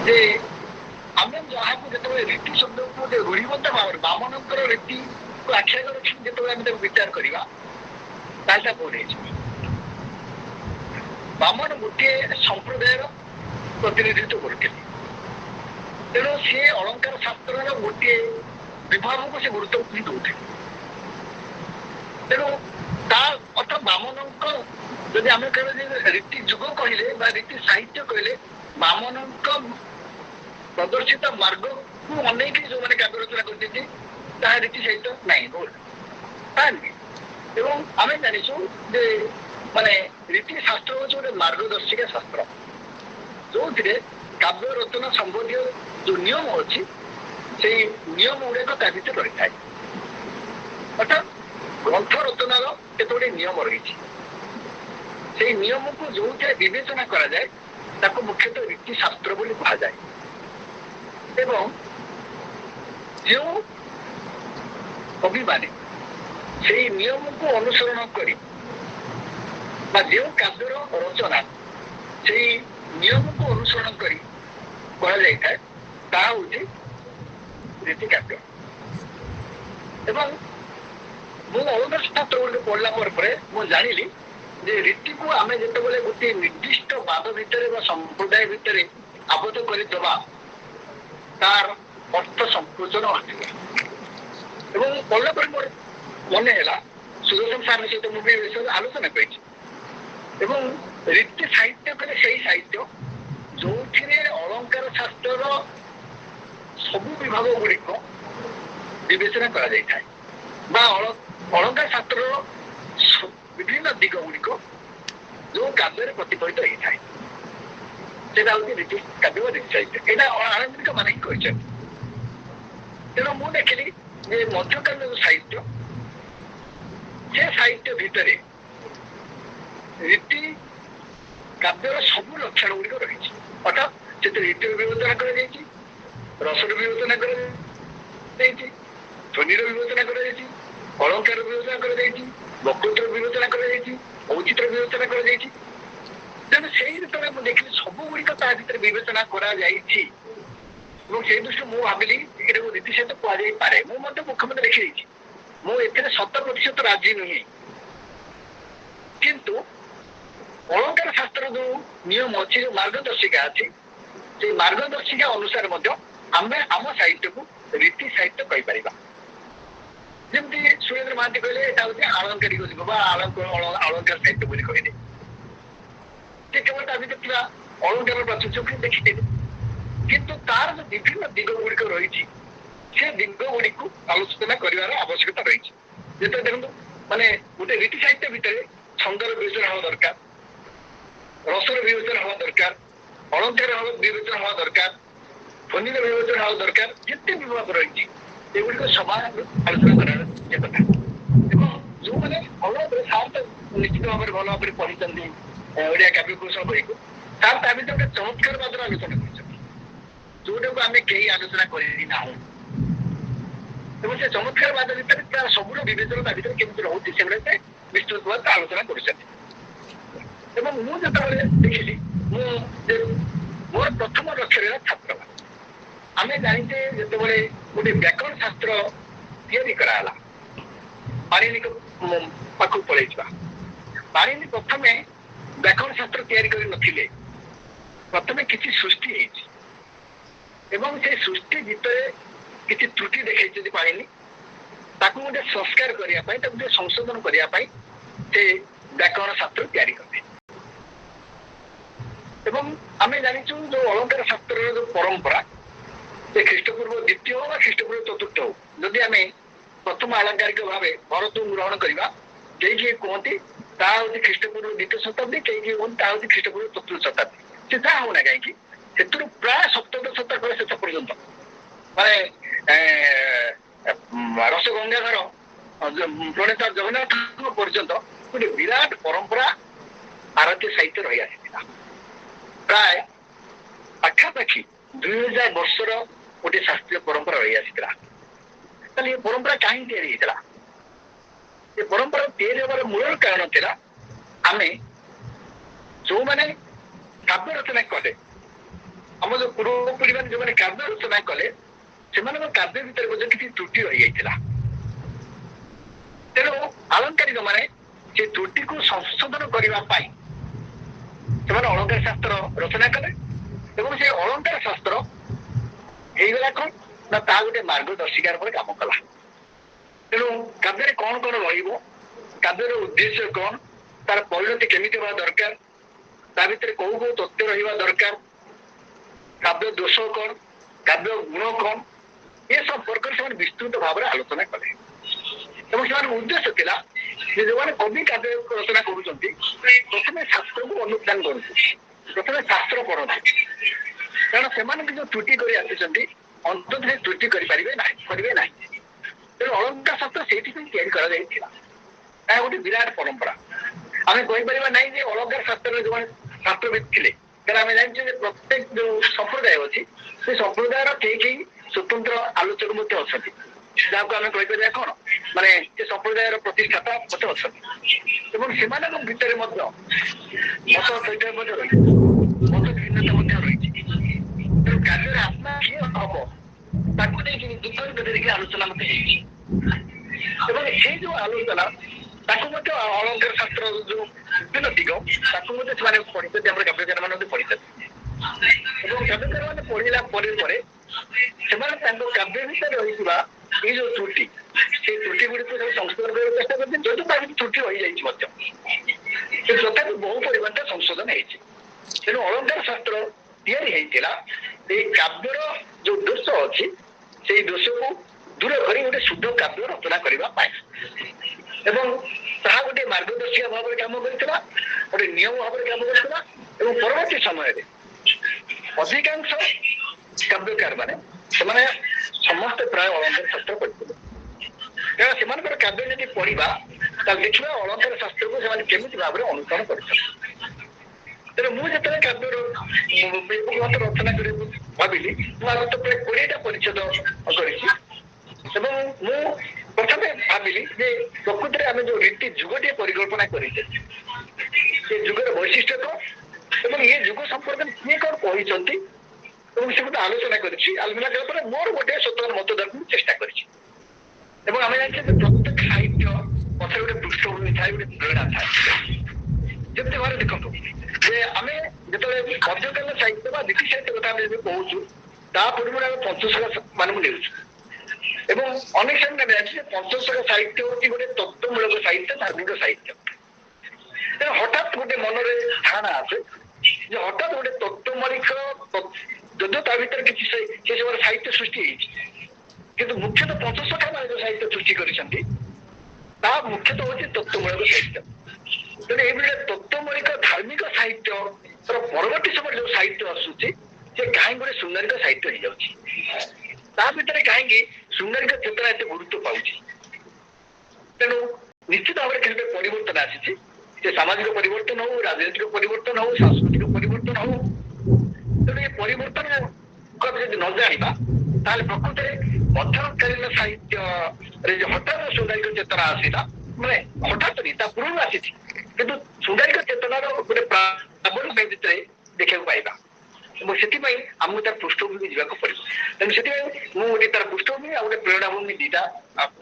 ଯେ ଆମେ ଯାହାକୁ ଯେତେବେଳେ ରୀତି ଶବ୍ଦକୁ ଗୋଟେ ରୂଢ଼ିବଦ୍ଧ ଭାବରେ ବାମନଙ୍କର ରୀତିକୁ ଆଖି ଆଗରେ ରଖି ଯେତେବେଳେ ଆମେ ତାକୁ ବିଚାର କରିବା ତାହେଲେ ତା ଭୁଲ ହେଇଯିବ। ବାମନ ଗୋଟିଏ ସମ୍ପ୍ରଦାୟର ପ୍ରତିନିଧିତ୍ୱ କରୁଥିଲେ, ତେଣୁ ସିଏ ଅଳଙ୍କାର ଶାସ୍ତ୍ରର ଗୋଟିଏ ବିଭାଗକୁ ସେ ଗୁରୁତ୍ୱ ଦଉଥିଲେ। ତେଣୁ ତା ଅର୍ଥ ବାମନଙ୍କ ଯଦି ଆମେ କହିବା ଯେ ରୀତି ଯୁଗ କହିଲେ ବା ରୀତି ସାହିତ୍ୟ କହିଲେ ବାମନଙ୍କ ପ୍ରଦର୍ଶିତ ମାର୍ଗକୁ ଅନେଇକି ଯୋଉମାନେ କାବ୍ୟ ରଚନା କରିଛନ୍ତି ତାହା ରୀତି ସାହିତ୍ୟ ନାହିଁ, ଭୁଲ ତାହା ନୁହେଁ। ଏବଂ ଆମେ ଜାଣିଛୁ ଯେ ମାନେ ରୀତି ଶାସ୍ତ୍ର ହଉଛି ଗୋଟେ ମାର୍ଗଦର୍ଶିକା ଶାସ୍ତ୍ର, ଯୋଉଥିରେ କାବ୍ୟ ରଚନା ସମ୍ବନ୍ଧୀୟ ଯୋଉ ନିୟମ ଅଛି ସେଇ ନିୟମ ଗୁଡାକ ତା ଭିତରେ ରହିଥାଏ। ଅର୍ଥାତ୍ ଗ୍ରନ୍ଥ ରଚନାର କେତୋଟି ନିୟମ ରହିଛି, ସେଇ ନିୟମକୁ ଯୋଉଥିରେ ବିବେଚନା କରାଯାଏ ତାକୁ ମୁଖ୍ୟତଃ ରୀତି ଶାସ୍ତ୍ର ବୋଲି କୁହାଯାଏ। ଏବଂ ଯେଉଁ କବିମାନେ ସେଇ ନିୟମକୁ ଅନୁସରଣ କରି ବା ଯେଉଁ କାବ୍ୟର ରଚନା ସେଇ ନିୟମକୁ ଅନୁସରଣ କରି କରାଯାଇଥାଏ ତାହା ହଉଛି ରୀତି କାବ୍ୟ। ଏବଂ ମୁଁ ଅଳଙ୍କାର ଶାସ୍ତ୍ର ଗୋଟେ ପଢିଲା ପରେ ମୁଁ ଜାଣିଲି ଯେ ରୀତିକୁ ଆମେ ଯେତେବେଳେ ଗୋଟିଏ ନିର୍ଦ୍ଦିଷ୍ଟ ବାଦ ଭିତରେ ବା ସମ୍ପ୍ରଦାୟ ଭିତରେ ଆବଦ୍ଧ କରିଦେବା ତାର ଅର୍ଥ ସଂକୋଚନ ଘଟିବ। ଏବଂ ପଢିଲା ପରେ ମୋର ମନେ ହେଲା ସୁଦର୍ଶନ ସାର୍ଙ୍କ ସହିତ ମୁଁ ବି ଏ ବିଷୟରେ ଆଲୋଚନା କରିଛି। ଏବଂ ରୀତି ସାହିତ୍ୟ କଲେ ସେଇ ସାହିତ୍ୟ ଯୋଉଥିରେ ଅଳଙ୍କାର ଶାସ୍ତ୍ରର ସବୁ ବିଭାଗ ଗୁଡିକ ବିବେଚନା କରାଯାଇଥାଏ ବା ଅଳଙ୍କାର ଶାସ୍ତ୍ରର ବିଭିନ୍ନ ଦିଗ ଗୁଡିକ ଯୋଉ କାବ୍ୟରେ ପ୍ରତିଫଳିତ ହେଇଥାଏ ସେଟା ହଉଛି ରୀତି କାବ୍ୟ ବା ରୀତି ସାହିତ୍ୟ। ଏଇଟା ଆନନ୍ଦିକ ମାନେ ହିଁ କହିଛନ୍ତି। ତେଣୁ ମୁଁ ଦେଖିଲି ଯେ ମଧ୍ୟକାଳୀନ ଯୋଉ ସାହିତ୍ୟ ସେ ସାହିତ୍ୟ ଭିତରେ ରୀତି କାବ୍ୟର ସବୁ ଲକ୍ଷଣ ଗୁଡିକ ରହିଛି। ଅର୍ଥାତ୍ ସେଥିରେ ରୀତିର ବିବେଚନା କରାଯାଇଛି, ରସର ବିବେଚନା କରାଯାଇଛି, ଧ୍ୱନିର ବିବେଚନା କରାଯାଇଛି, ଅଳଙ୍କାର ବିବେଚନା କରାଯାଇଛି, ବକ୍ତୃତାର ବିବେଚନା କରାଯାଇଛି, ଔଚିତ୍ୟର ବିବେଚନା କରାଯାଇଛି। ତେଣୁ ସେଇ ଯେତେବେଳେ ମୁଁ ଦେଖିଲି ସବୁ ଗୁଡିକ ତା ଭିତରେ ବିବେଚନା କରାଯାଇଛି ଏବଂ ସେଇ ଦୃଷ୍ଟିରୁ ମୁଁ ଭାବିଲି ଏଟାକୁ ରୀତି ସହିତ କୁହାଯାଇପାରେ। ମୁଁ ମଧ୍ୟ ମୁଖ୍ୟମନ୍ତ୍ରୀ ଲେଖିଦେଇଛି, ମୁଁ ଏଥିରେ 100% ରାଜି ନୁହେଁ। କିନ୍ତୁ ଅଳଙ୍କାର ଶାସ୍ତ୍ର ଯୋଉ ନିୟମ ଅଛି, ଯୋଉ ମାର୍ଗଦର୍ଶିକା ଅଛି, ସେଇ ମାର୍ଗଦର୍ଶିକା ଅନୁସାରେ ମଧ୍ୟ ଆମେ ଆମ ସାହିତ୍ୟକୁ ରୀତି ସାହିତ୍ୟ କହିପାରିବା। ଯେମିତି ସୁରେନ୍ଦ୍ର ମହାନ୍ତି କହିଲେ ଏଟା ହଉଛି ଆଳଙ୍କାରିକ ଯୁଗ ବା ଅଳଙ୍କାର ସାହିତ୍ୟ ବୋଲି କହିଲେ। ସେ କେବଳ ତା ଭିତରେ ଥିବା ଅଳଙ୍କାର ପ୍ରାଚୁର୍ଯ୍ୟକୁ ଦେଖିଦେବେ, କିନ୍ତୁ ତାର ଯୋଉ ବିଭିନ୍ନ ଦିଗ ଗୁଡିକ ରହିଛି ସେ ଦିଗ ଗୁଡିକୁ ଆଲୋଚନା କରିବାର ଆବଶ୍ୟକତା ରହିଛି। ଯେତେବେଳେ ଦେଖନ୍ତୁ ମାନେ ଗୋଟେ ରୀତି ସାହିତ୍ୟ ଭିତରେ ଛନ୍ଦର ବିବେଚନା ହବା ଦରକାର, ରସର ବିବେଚନା ହବା ଦରକାର, ଅଳଙ୍କାର ବିବେଚନା ହବା ଦରକାର, ଧ୍ୱନିର ବିବେଚନା ହବା ଦରକାର। ଯେତେ ବିଭାଗ ରହିଛି ସେଗୁଡିକ ସମାନ ଆଲୋଚନା କରାର କଥା। ଏବଂ ଯୋଉମାନେ ଭଲ ଭାବରେ ସାର୍ ତ ନିଶ୍ଚିତ ଭାବରେ ଭଲ ଭାବରେ ପଢିଛନ୍ତି ଓଡିଆ କାବ୍ୟ କୌଶଳ ବହିକୁ, ସାର୍ ତା ଭିତରେ ଗୋଟେ ଚମତ୍କାର ବାଦର ଆଲୋଚନା କରିଛନ୍ତି ଯୋଉଟାକୁ ଆମେ କେହି ଆଲୋଚନା କରି ନାହୁଁ। ଏବଂ ସେ ଚମତ୍କାର ବାଦ ଭିତରେ ତାର ସବୁର ବିବେଚନା ତା ଭିତରେ କେମିତି ରହୁଛି ସେଗୁଡା ସେ ବିସ୍ତୃତ ଭାବରେ ଆଲୋଚନା କରୁଛନ୍ତି। ଏବଂ ମୁଁ ଯେତେବେଳେ ଦେଖିଲି ମୋର ପ୍ରଥମ ଲକ୍ଷ୍ୟ ରହିଲା ଛାତ୍ରବାଦ। ଆମେ ଜାଣିଛେ ଯେତେବେଳେ ଗୋଟେ ବ୍ୟାକରଣ ଶାସ୍ତ୍ର ତିଆରି କରାହେଲା, ପାଣିନିଙ୍କ ପାଖକୁ ପଳେଇଯିବା। ପାଣିନି ପ୍ରଥମେ ବ୍ୟାକରଣ ଶାସ୍ତ୍ର ତିଆରି କରି ନଥିଲେ, ପ୍ରଥମେ କିଛି ସୃଷ୍ଟି ହେଇଛି ଏବଂ ସେ ସୃଷ୍ଟି ଭିତରେ କିଛି ତ୍ରୁଟି ଦେଖେଇଛନ୍ତି ପାଣିନି। ତାକୁ ଗୋଟେ ସଂସ୍କାର କରିବା ପାଇଁ, ତାକୁ ଗୋଟେ ସଂଶୋଧନ କରିବା ପାଇଁ ସେ ବ୍ୟାକରଣ ଶାସ୍ତ୍ର ତିଆରି କଲେ। ଏବଂ ଆମେ ଜାଣିଛୁ ଯୋଉ ଅଳଙ୍କାର ଶାସ୍ତ୍ରର ଯୋଉ ପରମ୍ପରା ସେ ଖ୍ରୀଷ୍ଟପୂର୍ବ 2ୟ ବା ଖ୍ରୀଷ୍ଟପୂର୍ବ 4ର୍ଥ ହଉ, ଯଦି ଆମେ ପ୍ରଥମ ଆଳଙ୍କାରିକ ଭାବେ ଭରତକୁ ଗ୍ରହଣ କରିବା, କେହି କିଏ କୁହନ୍ତି ତାହା ହଉଛି ଖ୍ରୀଷ୍ଟପୂର୍ବ 2ୟ ଶତାବ୍ଦୀ, କେହି କିଏ କୁହନ୍ତି ତାହା ହଉଛି ଖ୍ରୀଷ୍ଟପୂର୍ବ 4ର୍ଥ ଶତାବ୍ଦୀ। ସେ ଯାହା ହଉନା କାହିଁକି ସେଥିରୁ ପ୍ରାୟ 7ର୍ଦଶ ଶତାବ୍ଦୀ ଶେଷ ପର୍ଯ୍ୟନ୍ତ ମାନେ ରସ ଗଙ୍ଗାଧର ପ୍ରଣେତା ଜଗନ୍ନାଥଙ୍କ ପର୍ଯ୍ୟନ୍ତ ଗୋଟେ ବିରାଟ ପରମ୍ପରା ଭାରତୀୟ ସାହିତ୍ୟ ରହି ଆସିଥିଲା। ପ୍ରାୟ ପାଖାପାଖି 2000 ବର୍ଷର ଗୋଟେ ଶାସ୍ତ୍ରୀୟ ପରମ୍ପରା ରହି ଆସିଥିଲା। ତାହେଲେ ଏ ପରମ୍ପରା କାହିଁକି ତିଆରି ହେଇଥିଲା? ଏ ପରମ୍ପରା ତିଆରି ହେବାର ମୂଳ କାରଣ ଥିଲା ଆମେ ଯୋଉମାନେ କାବ୍ୟ ରଚନା କଲେ, ଆମ ଯୋଉ ପୂର୍ବପିଢି ମାନେ ଯୋଉମାନେ କାବ୍ୟ ରଚନା କଲେ ସେମାନଙ୍କ କାବ୍ୟ ଭିତରେ ମଧ୍ୟ କିଛି ତ୍ରୁଟି ରହିଯାଇଥିଲା। ତେଣୁ ଆଳଙ୍କାରିକ ମାନେ ସେ ତ୍ରୁଟିକୁ ସଂଶୋଧନ କରିବା ପାଇଁ ସେମାନେ ଅଳଙ୍କାର ଶାସ୍ତ୍ର ରଚନା କଲେ ଏବଂ ସେ ଅଳଙ୍କାର ଶାସ୍ତ୍ର ହେଇଗଲା କଣ ନା ତାହା ଗୋଟେ ମାର୍ଗଦର୍ଶିକା ରୂପରେ କାମ କଲା। ତେଣୁ କାବ୍ୟରେ କଣ କଣ ରହିବ, କାବ୍ୟର ଉଦ୍ଦେଶ୍ୟ କଣ, ତାର ପରିଣତି କେମିତି ହବା ଦରକାର, ତା ଭିତରେ କୋଉ କୋଉ ତଥ୍ୟ ରହିବା ଦରକାର, କାବ୍ୟ ଦୋଷ କଣ, କାବ୍ୟ ଗୁଣ କଣ, ଏ ସମ୍ପର୍କରେ ସେମାନେ ବିସ୍ତୃତ ଭାବରେ ଆଲୋଚନା କଲେ। ଏବଂ ସେମାନଙ୍କ ଉଦ୍ଦେଶ୍ୟ ଥିଲା ଯେ ଯୋଉମାନେ କବି କାବ୍ୟ ରଚନା କରୁଛନ୍ତି ପ୍ରଥମେ ଶାସ୍ତ୍ରକୁ ଅନୁଧ୍ୟାନ କରନ୍ତୁ, ପ୍ରଥମେ ଶାସ୍ତ୍ର ପଢନ୍ତୁ, କାରଣ ସେମାନେ ଯୋଉ ତ୍ରୁଟି କରି ଆସିଛନ୍ତି ଅନ୍ତତଃ ତ୍ରୁଟି କରିପାରିବେ ନାହିଁ। ତେଣୁ ଅଳଙ୍କାର ଶାସ୍ତ୍ର ସେଇଥିପାଇଁ ତିଆରି କରାଯାଇଥିଲା। ଏହା ଗୋଟେ ବିରାଟ ପରମ୍ପରା। ଆମେ କହିପାରିବା ନାହିଁ ଯେ ଅଳଙ୍କାର ଶାସ୍ତ୍ରରେ ଯୋଉମାନେ ଶାସ୍ତ୍ରବିଦ ଥିଲେ, କାରଣ ଆମେ ଜାଣିଛୁ ଯେ ପ୍ରତ୍ୟେକ ଯୋଉ ସମ୍ପ୍ରଦାୟ ଅଛି ସେ ସମ୍ପ୍ରଦାୟର କେହି କେହି ସ୍ୱତନ୍ତ୍ର ଆଲୋଚକ ମଧ୍ୟ ଅଛନ୍ତି, ଯାହାକୁ ଆମେ କହିପାରିବା କଣ ମାନେ ସେ ସମ୍ପ୍ରଦାୟର ପ୍ରତିଷ୍ଠାତା ମଧ୍ୟ ଅଛନ୍ତି ଏବଂ ସେମାନଙ୍କ ଭିତରେ ମଧ୍ୟ ମତ ଦ୍ୱୈତ ମଧ୍ୟ ରହିଛି, ମତ ଭିନ୍ନତା ମଧ୍ୟ ରହିଛି। ତେଣୁ କାର୍ଯ୍ୟର ଆତ୍ମା କିଏ ହବ ତାକୁ ନେଇକି ଦୁଃଖ ଧରିକି ଆଲୋଚନା ମଧ୍ୟ ହେଇଛି ଏବଂ ସେଇ ଯୋଉ ଆଲୋଚନା ତାକୁ ମଧ୍ୟ ଅଳଙ୍କାର ଶାସ୍ତ୍ର ଯୋଉ ବିଭିନ୍ନ ଦିଗ ତାକୁ ମଧ୍ୟ ସେମାନେ ପଢିଛନ୍ତି, ଆମର କାବ୍ୟକାର ମାନେ ମଧ୍ୟ ପଢିଛନ୍ତି ଏବଂ କାବ୍ୟକାର ମାନେ ପଢିଲା ପରେ ପରେ ସେମାନେ ତାଙ୍କ କାବ୍ୟ ଭିତରେ ରହିଥିବା ଏଇ ଯୋଉ ତ୍ରୁଟି ସେଇ ତ୍ରୁଟି ଗୁଡିକୁ ସବୁ ସଂଶୋଧନ କରିବାକୁ ଚେଷ୍ଟା କରିଛନ୍ତି, ଯଦି ତା ଭିତରେ ତ୍ରୁଟି ରହିଯାଇଛି ମଧ୍ୟ ସେ ତଥାପି ବହୁ ପରିମାଣରେ ସଂଶୋଧନ ହେଇଛି। ତେଣୁ ଅଳଙ୍କାର ଶାସ୍ତ୍ର ତିଆରି ହେଇଥିଲା ଏଇ କାବ୍ୟର ଯୋଉ ଦୋଷ ଅଛି ସେଇ ଦୋଷକୁ ଦୂର କରି ଗୋଟେ ଶୁଦ୍ଧ କାବ୍ୟ ରଚନା କରିବା ପାଇଁ ଏବଂ ତାହା ଗୋଟେ ମାର୍ଗଦର୍ଶିକା ଭାବରେ କାମ କରିଥିଲା, ଗୋଟେ ନିୟମ ଭାବରେ କାମ କରିଥିଲା ଏବଂ ପରବର୍ତ୍ତୀ ସମୟରେ ଅଧିକାଂଶ କାବ୍ୟକାର ମାନେ ସେମାନେ ସମସ୍ତେ ପ୍ରାୟ ଅଳଙ୍କାର ଶାସ୍ତ୍ର କରିଥିଲେ। କାରଣ ସେମାନଙ୍କର କାବ୍ୟ ଯଦି ପଢିବା ତାହେଲେ ଦେଖିବା ଅଳଙ୍କାର ଶାସ୍ତ୍ରକୁ ସେମାନେ କେମିତି ଭାବରେ ଅନୁସରଣ କରିଛନ୍ତି। ତେଣୁ ମୁଁ ଯେତେବେଳେ କାବ୍ୟର ରଚନା କରିବାକୁ ଭାବିଲି ମୁଁ ଆଗ ତ ପ୍ରାୟ 20ଟା ପରିଚ୍ଛେଦ କରିଛି ଏବଂ ମୁଁ ପ୍ରଥମେ ଭାବିଲି ଯେ ପ୍ରକୃତିରେ ଆମେ ଯୋଉ ରୀତି ଯୁଗଟିଏ ପରିକଳ୍ପନା କରିଛେ ସେ ଯୁଗର ବୈଶିଷ୍ଟ୍ୟ କଣ ଏବଂ ଏ ଯୁଗ ସମ୍ପର୍କରେ କିଏ କଣ କହିଛନ୍ତି ଏବଂ ସେ ଗୋଟେ ଆଲୋଚନା କରିଛି। ଆଲୋଚନା କଲା ପରେ ମୋର ଗୋଟେ ସ୍ୱତନ୍ତ୍ର ମତ ଦେବାକୁ ଚେଷ୍ଟା କରିଛି ଏବଂ ଆମେ ଜାଣିଛେ ଯେ ପ୍ରତ୍ୟେକ ସାହିତ୍ୟ ପଛରେ ଗୋଟେ ପୃଷ୍ଠଭୂମି ଥାଏ, ଗୋଟେ ପ୍ରେରଣା ଥାଏ। ଯେମିତି ଭାବରେ ଦେଖନ୍ତୁ ଯେ ଆମେ ଯେତେବେଳେ ମଧ୍ୟକାଳୀନ ସାହିତ୍ୟ ବା ନୀତି ସାହିତ୍ୟ କଥା ଆମେ ଯଦି କହୁଛୁ ତା ପୂର୍ବରୁ ଆମେ ପଞ୍ଚଶଖା ମାନଙ୍କୁ ନେଉଛୁ ଏବଂ ଅନେକ ସମୟରେ ଆମେ ଜାଣିଛୁ ଯେ ପଞ୍ଚଶଖା ସାହିତ୍ୟ ହଉଛି ଗୋଟେ ତତ୍ତ୍ୱମୂଳକ ସାହିତ୍ୟ, ଧାର୍ମିକ ସାହିତ୍ୟ। ତେଣୁ ହଠାତ୍ ଗୋଟେ ମନରେ ଧାରଣା ଆସେ ଯେ ହଠାତ୍ ଗୋଟେ ତତ୍ତ୍ୱମୂଳିକ ଯଦିଓ ତା ଭିତରେ କିଛି ସେ ସମୟରେ ସାହିତ୍ୟ ସୃଷ୍ଟି ହେଇଛି କିନ୍ତୁ ମୁଖ୍ୟତଃ ପଞ୍ଚଶଖା ମାନେ ଯୋଉ ସାହିତ୍ୟ ସୃଷ୍ଟି କରିଛନ୍ତି ତାହା ମୁଖ୍ୟତଃ ହଉଛି ତତ୍ତ୍ୱମୂଳକ ସାହିତ୍ୟ। ତେଣୁ ଏଇଭଳି ତତ୍ତ୍ୱମୂଳିକ ଧାର୍ମିକ ସାହିତ୍ୟର ପରବର୍ତ୍ତୀ ସମୟରେ ଯୋଉ ସାହିତ୍ୟ ଆସୁଛି ସେ କାହିଁକି ଗୋଟେ ଶୃଙ୍ଗାରିକ ସାହିତ୍ୟ ହେଇଯାଉଛି, ତା ଭିତରେ କାହିଁକି ଶୃଙ୍ଗାରିକ ଚେତନା ଏତେ ଗୁରୁତ୍ୱ ପାଉଛି। ତେଣୁ ନିଶ୍ଚିତ ଭାବରେ କିଛି ପରିବର୍ତ୍ତନ ଆସିଛି, ସେ ସାମାଜିକ ପରିବର୍ତ୍ତନ ହଉ, ରାଜନୈତିକ ପରିବର୍ତ୍ତନ ହଉ, ସାଂସ୍କୃତିକ ପରିବର୍ତ୍ତନ ହଉ। ତେଣୁ ଏ ପରିବର୍ତ୍ତନ ଯଦି ନ ଜାଣିବା ତାହେଲେ ପ୍ରକୃତରେ ମଧ୍ୟକାଳୀନ ସାହିତ୍ୟରେ ଯୋଉ ହଠାତ୍ ଶୃଙ୍ଗାରିକ ଚେତନା ଆସିଲା ମାନେ ହଠାତ୍ ତା ପୂର୍ବରୁ ଆସିଛି କିନ୍ତୁ ଶୃଙ୍ଗାରିକ ଚେତନାର ଗୋଟେ ପ୍ରାବଲ୍ୟ ଭିତରେ ଦେଖିବାକୁ ପାଇବା ଏବଂ ସେଥିପାଇଁ ଆମକୁ ତାର ପୃଷ୍ଠଭୂମି ଯିବାକୁ ପଡିବ। ତେଣୁ ସେଥିପାଇଁ ମୁଁ ଗୋଟେ ତାର ପୃଷ୍ଠଭୂମି ଆଉ ଗୋଟେ ପ୍ରେରଣାଭୂମି ଦିଟା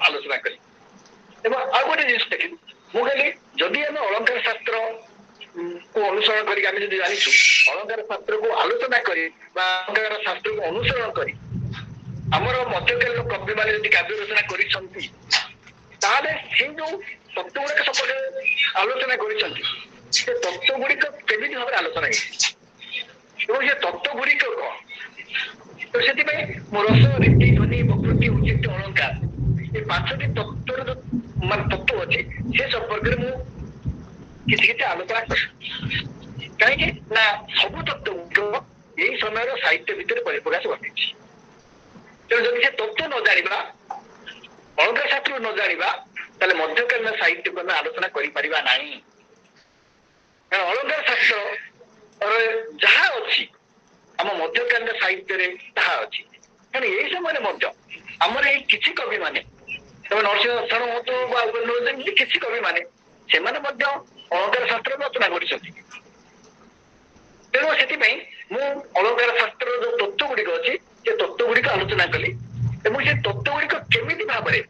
ଆଲୋଚନା କଲି ଏବଂ ଆଉ ଗୋଟେ ଜିନିଷ ଦେଖିଲି ମୁଁ କହିଲି ଯଦି ଆମେ ଅଳଙ୍କାର ଶାସ୍ତ୍ର କୁ ଅନୁସରଣ କରିକି ଆମେ ଯଦି ଜାଣିଛୁ ଅଳଙ୍କାର ଶାସ୍ତ୍ରକୁ ଆଲୋଚନା କରି ବା ଅଳଙ୍କାର ଶାସ୍ତ୍ରକୁ ଅନୁସରଣ କରି ଆମର ମଧ୍ୟକାଳୀନ କବି ମାନେ ଯଦି କାବ୍ୟ ରଚନା କରିଛନ୍ତି ତାହେଲେ ସେ ଯୋଉ ତତ୍ତ୍ୱ ଗୁଡିକ ସମ୍ପର୍କରେ ଆଲୋଚନା କରିଛନ୍ତି ସେ ତତ୍ତ୍ୱ ଗୁଡିକ କେମିତି ଭାବରେ ଆଲୋଚନା ହେଇଛି ଏବଂ ସେ ତତ୍ତ୍ୱ ଗୁଡିକ କଣ। ତ ସେଥିପାଇଁ ମୋ ରସ, ରୀତି, ଧ୍ୱନି, ପ୍ରକୃତି, ଉଚିତ, ଅଳଙ୍କାର ଏ 5ଟି ତତ୍ତ୍ୱର ଯୋଉ ମାନେ ତତ୍ତ୍ୱ ଅଛି ସେ ସମ୍ପର୍କରେ ମୁଁ କିଛି କିଛି ଆଲୋଚନା କରେ। କାହିଁକି ନା ସବୁ ତତ୍ତ୍ୱ ଗୁଡିକ ଏଇ ସମୟର ସାହିତ୍ୟ ଭିତରେ ପରିପ୍ରକାଶ ଘଟିଛି। ତେଣୁ ଯଦି ସେ ତତ୍ତ୍ୱ ନ ଜାଣିବା, ଅଳଙ୍କାର ଶାସ୍ତ୍ର ନ ଜାଣିବା ତାହେଲେ ମଧ୍ୟକାଳୀନ ସାହିତ୍ୟକୁ ଆମେ ଆଲୋଚନା କରିପାରିବା ନାହିଁ। କାରଣ ଅଳଙ୍କାର ଶାସ୍ତ୍ର ଯାହା ଅଛି ଆମ ମଧ୍ୟକାଳୀନ ସାହିତ୍ୟରେ ତାହା ଅଛି। କାରଣ ଏଇ ସମୟରେ ମଧ୍ୟ ଆମର ଏଇ କିଛି କବି ମାନେ ନରସିଂହ ଶରଣ ହୁଅନ୍ତୁ ବା ଯେମିତି କିଛି କବି ମାନେ ସେମାନେ ମଧ୍ୟ ଅଳଙ୍କାର ଶାସ୍ତ୍ର ରଚନା କରିଛନ୍ତି। ତେଣୁ ସେଥିପାଇଁ ମୁଁ ଅଳଙ୍କାର ଶାସ୍ତ୍ରର ଯୋଉ ତତ୍ତ୍ୱ ଗୁଡିକ ଅଛି ସେ ତତ୍ତ୍ୱ ଗୁଡିକ ଆଲୋଚନା କଲି ଏବଂ ସେ ତତ୍ତ୍ୱ ଗୁଡିକ କେମିତି ଭାବରେ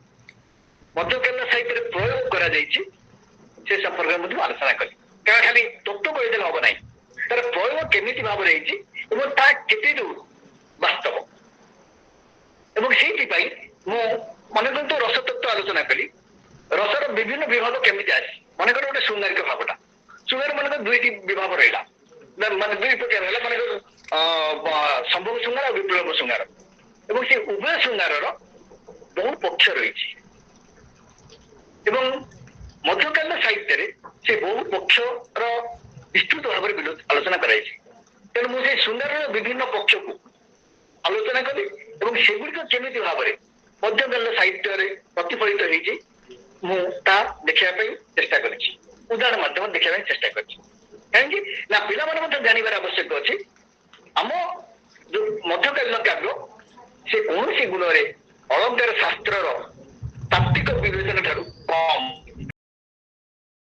ମଧ୍ୟକାଳୀନ ସାହିତ୍ୟରେ ପ୍ରୟୋଗ କରାଯାଇଛି ସେ ସମ୍ପର୍କରେ ମଧ୍ୟ ଆଲୋଚନା କଲି। କାରଣ ଖାଲି ତତ୍ତ୍ୱ କହିଦେଲେ ହବ ନାହିଁ, ତାର ପ୍ରୟୋଗ କେମିତି ଭାବରେ ହେଇଛି ଏବଂ ତାହା କେତେ ଦୂର ବାସ୍ତବ। ଏବଂ ସେଇଥିପାଇଁ ମୁଁ ମନେକରନ୍ତୁ ରସ ତତ୍ତ୍ୱ ଆଲୋଚନା କଲି। ରସର ବିଭିନ୍ନ ବିଭାଗ କେମିତି ଆସେ, ମନେକର ଗୋଟେ ଶୃଙ୍ଗାରିକ ଭାବଟା, ଶୃଙ୍ଗାର ମନେକର ଦୁଇଟି ବିଭାଗ ରହିଲା, ମାନେ ଦୁଇ ପ୍ରକାର ହେଲା, ମନେକର ସମ୍ଭବ ଶୃଙ୍ଗାର ଆଉ ବିପ୍ଳବ ଶୃଙ୍ଗାର, ଏବଂ ସେ ଉଭୟ ଶୃଙ୍ଗାରର ବହୁ ପକ୍ଷ ରହିଛି ଏବଂ ମଧ୍ୟକାଳୀନ ସାହିତ୍ୟରେ ସେ ବହୁ ପକ୍ଷର ବିସ୍ତୃତ ଭାବରେ ଆଲୋଚନା କରାଯାଇଛି। ତେଣୁ ମୁଁ ସେଇ ଶୃଙ୍ଗାରର ବିଭିନ୍ନ ପକ୍ଷକୁ ଆଲୋଚନା କଲି ଏବଂ ସେଗୁଡିକ କେମିତି ଭାବରେ ମଧ୍ୟକାଳୀନ ସାହିତ୍ୟରେ ପ୍ରତିଫଳିତ ହେଇଛି ମୁଁ ତାହା ଦେଖିବା ପାଇଁ ଚେଷ୍ଟା କରିଛି, ଉଦାହରଣ ମାଧ୍ୟମରେ ଦେଖିବା ପାଇଁ ଚେଷ୍ଟା କରିଛି। କାହିଁକି ନା ପିଲାମାନେ ମଧ୍ୟ ଜାଣିବାର ଆବଶ୍ୟକ ଅଛି ଆମ ଯୋଉ ମଧ୍ୟକାଳୀନ କାବ୍ୟ ସେ କୌଣସି ଗୁଣରେ ଅଳଙ୍କାର ଶାସ୍ତ୍ରର ତାତ୍ତ୍ୱିକ